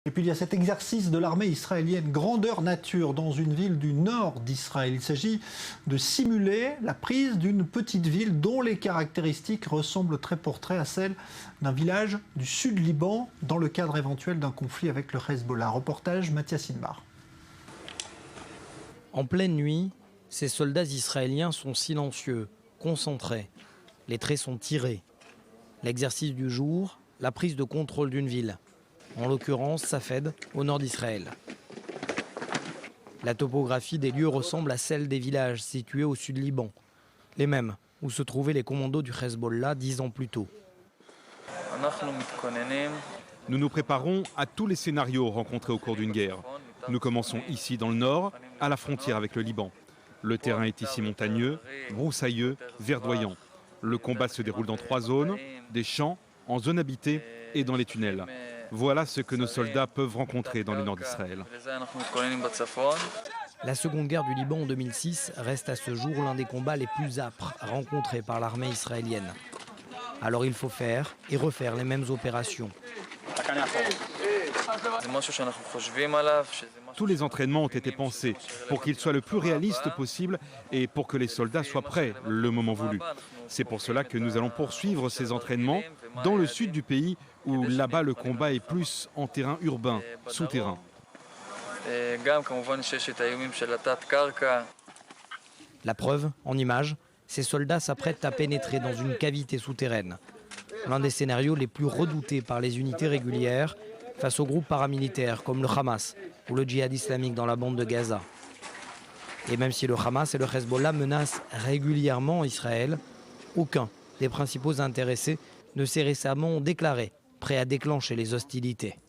Et puis il y a cet exercice de l'armée israélienne grandeur nature dans une ville du nord d'Israël. Il s'agit de simuler la prise d'une petite ville dont les caractéristiques ressemblent trait pour trait à celles d'un village du sud Liban dans le cadre éventuel d'un conflit avec le Hezbollah. Reportage Mathias Inmar. En pleine nuit, ces soldats israéliens sont silencieux, concentrés. Les traits sont tirés. L'exercice du jour, la prise de contrôle d'une ville. En l'occurrence, Safed, au nord d'Israël. La topographie des lieux ressemble à celle des villages situés au sud Liban, les mêmes où se trouvaient les commandos du Hezbollah 10 ans plus tôt. Nous nous préparons à tous les scénarios rencontrés au cours d'une guerre. Nous commençons ici dans le nord, à la frontière avec le Liban. Le terrain est ici montagneux, broussailleux, verdoyant. Le combat se déroule dans 3 zones, des champs, en zone habitée et dans les tunnels. Voilà ce que nos soldats peuvent rencontrer dans le nord d'Israël. La seconde guerre du Liban en 2006 reste à ce jour l'un des combats les plus âpres rencontrés par l'armée israélienne. Alors il faut faire et refaire les mêmes opérations. Tous les entraînements ont été pensés pour qu'ils soient le plus réalistes possible et pour que les soldats soient prêts le moment voulu. C'est pour cela que nous allons poursuivre ces entraînements dans le sud du pays où là-bas le combat est plus en terrain urbain, souterrain. La preuve, en images, ces soldats s'apprêtent à pénétrer dans une cavité souterraine. L'un des scénarios les plus redoutés par les unités régulières face aux groupes paramilitaires comme le Hamas ou le djihad islamique dans la bande de Gaza. Et même si le Hamas et le Hezbollah menacent régulièrement Israël, aucun des principaux intéressés ne s'est récemment déclaré prêt à déclencher les hostilités.